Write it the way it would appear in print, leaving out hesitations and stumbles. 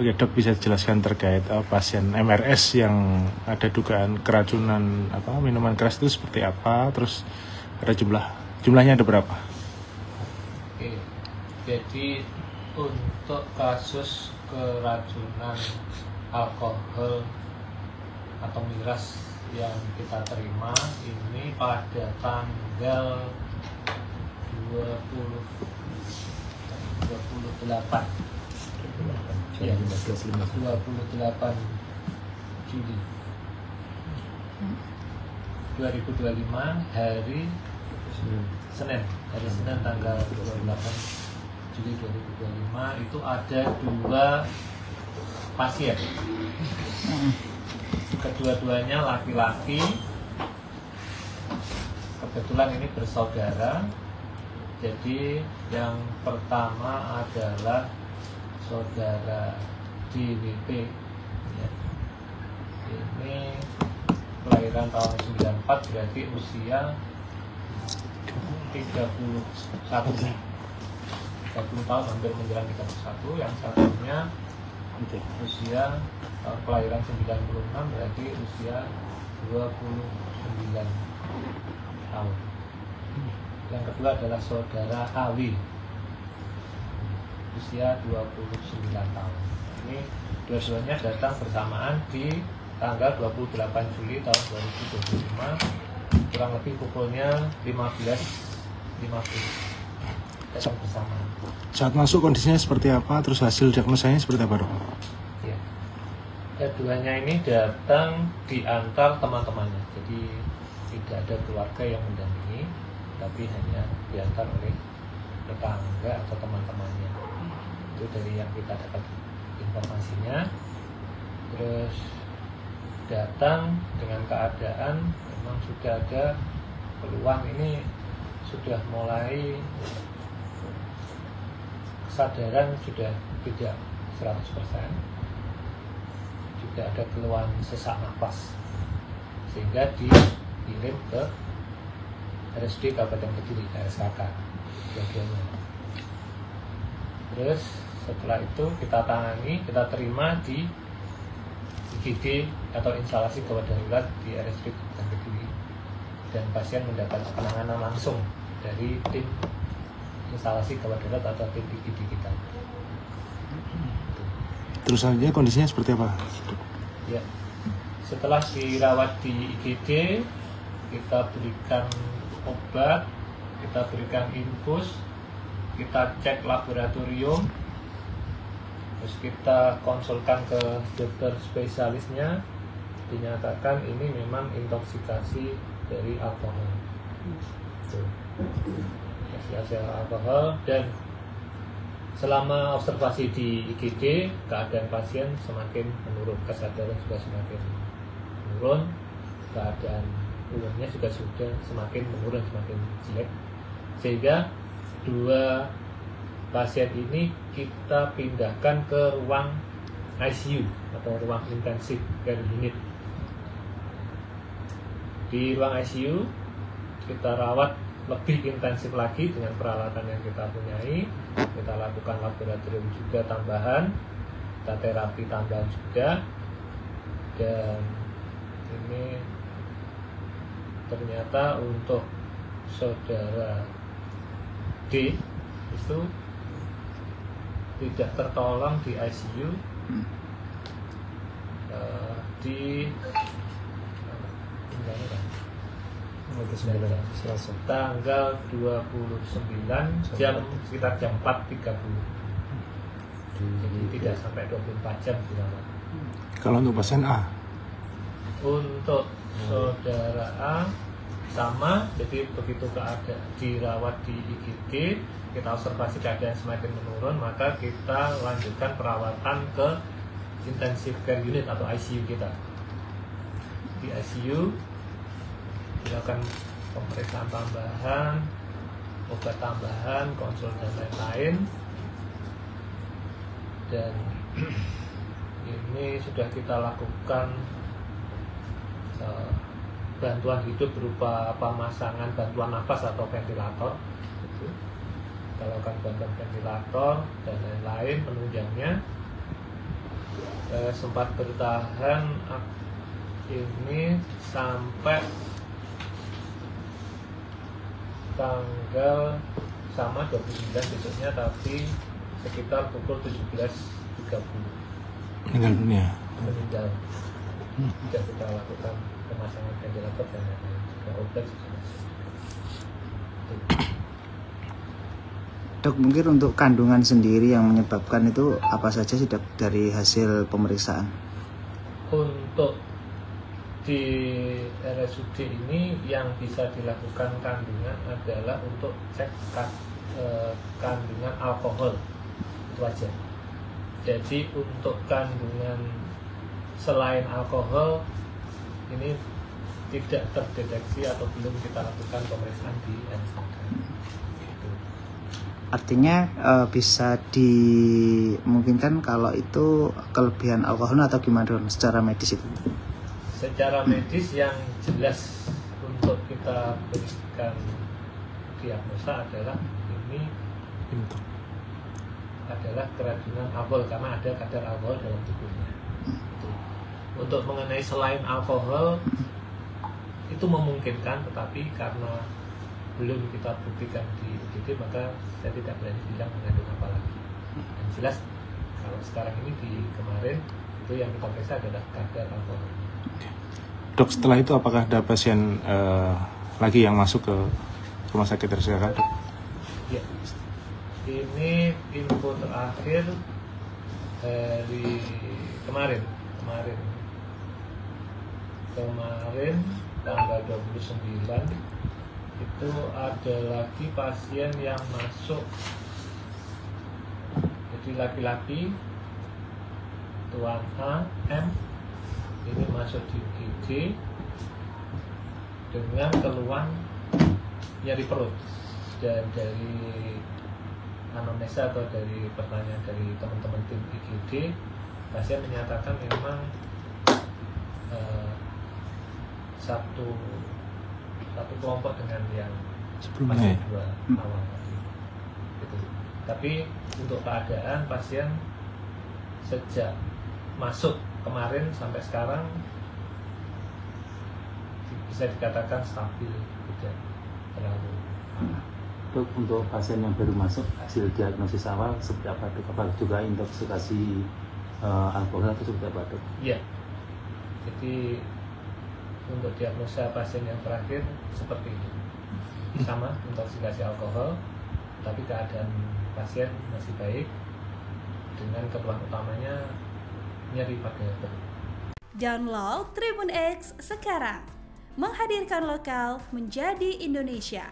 Oke dok, bisa dijelaskan terkait pasien MRS yang ada dugaan keracunan minuman keras itu seperti apa? Terus ada jumlahnya ada berapa? Oke, jadi untuk kasus keracunan alkohol atau miras yang kita terima ini pada tanggal 28 ya, 28 Juli 2025 hari Senin tanggal 28 Juli 2025 itu ada 2 pasien. Kedua-duanya laki-laki. Kebetulan ini bersaudara. Jadi yang pertama adalah saudara DWP ya. Ini kelahiran tahun 94, berarti usia 31 tahun, hampir menjelang 31. Yang satunya usia kelahiran 96, berarti usia 29 tahun. Yang kedua adalah saudara Awi, usia 29 tahun. Ini dua-duanya datang bersamaan di tanggal 28 Juli tahun 2025, kurang lebih pukulnya 15.50. Datang bersamaan. Saat masuk kondisinya seperti apa? Terus hasil diagnosanya seperti apa dok? Ya. Keduanya ini datang diantar teman-temannya, jadi tidak ada keluarga yang mendampingi, tapi hanya diantar oleh tetangga atau teman-temannya. Itu dari yang kita dapat informasinya. Terus datang dengan keadaan memang sudah ada keluhan, ini sudah mulai kesadaran sudah tidak 100%, juga ada keluhan sesak nafas, sehingga dikirim ke RSUD Kabupaten Kediri, RSKK dua-duanya. Terus setelah itu kita tangani, kita terima di IGD atau instalasi gawat darurat di RSUD Kabupaten Kediri, dan pasien mendapat penanganan langsung dari tim instalasi gawat darurat atau tim IGD kita. Terus selanjutnya kondisinya seperti apa? Ya, setelah dirawat di IGD, kita berikan obat, kita berikan infus, kita cek laboratorium, terus kita konsulkan ke dokter spesialisnya, dinyatakan ini memang intoksikasi dari alkohol. Hasil alkohol. Dan selama observasi di IGD, keadaan pasien semakin menurun, kesadaran juga semakin menurun, keadaan umumnya juga sudah semakin menurun, semakin jelek, sehingga 2 pasien ini kita pindahkan ke ruang ICU atau ruang intensif care unit. Di ruang ICU kita rawat lebih intensif lagi dengan peralatan yang kita punyai. Kita lakukan laboratorium juga tambahan, kita terapi tambahan juga, dan ini ternyata untuk saudara D itu tidak tertolong di ICU di tanggal 29 sekitar jam 4.30. Jadi tidak sampai 24 jam dirawat. Kalau untuk pasien A? Untuk saudara A sama, jadi begitu keadaan dirawat di IGD, kita observasi keadaan semakin menurun, maka kita lanjutkan perawatan ke intensive care unit atau ICU kita. Di ICU dilakukan pemeriksaan tambahan, obat tambahan, konsul dan lain-lain. Dan ini sudah kita lakukan bantuan hidup berupa pemasangan bantuan nafas atau ventilator. Kita lakukan bantuan ventilator dan lain-lain penunjangnya. sempat bertahan ini sampai tanggal sama 29 besoknya, tapi sekitar pukul 17.30 meninggal dunia. meninggal. Sudah kita lakukan pemasangan ventilator dan lain-lain, juga obat sudah masuk. Dok, mungkin untuk kandungan sendiri yang menyebabkan itu apa saja sih dok dari hasil pemeriksaan? Untuk di RSUD ini yang bisa dilakukan kandungan adalah untuk cek kandungan alkohol, itu aja. Jadi untuk kandungan selain alkohol ini tidak terdeteksi atau belum kita lakukan pemeriksaan di RSUD. Artinya bisa dimungkinkan kalau itu kelebihan alkohol atau gimana dong secara medis itu? Secara medis yang jelas untuk kita berikan diagnosa adalah ini adalah keracunan alkohol karena ada kadar alkohol dalam tubuhnya. Untuk mengenai selain alkohol itu memungkinkan, tetapi karena belum kita buktikan di UGD maka saya tidak berani bilang mengandung apa lagi. Yang jelas kalau sekarang ini di kemarin itu yang kita periksa adalah kadar alkohol. Dok, setelah itu apakah ada pasien lagi yang masuk ke rumah sakit RSUD? Ya, ini info terakhir dari kemarin tanggal 29 itu ada lagi pasien yang masuk, jadi laki-laki Tuan A M ini masuk di UGD dengan keluhan nyeri perut, dan dari anamnesa atau dari pertanyaan dari teman-teman tim IGD pasien menyatakan memang satu kelompok dengan yang Sebelumnya. dua awal tadi. Gitu. Tapi untuk keadaan pasien sejak masuk kemarin sampai sekarang bisa dikatakan stabil, tidak terlalu parah. Dok, untuk pasien yang baru masuk hasil diagnosis awal seperti apa dok? Apakah juga intoksikasi alkohol atau seperti apa dok? Iya. Jadi untuk diagnosa pasien yang terakhir seperti itu, sama intoksikasi alkohol, tapi keadaan pasien masih baik dengan keluhan utamanya nyeri pada perut. Download Tribun X sekarang, menghadirkan lokal menjadi Indonesia.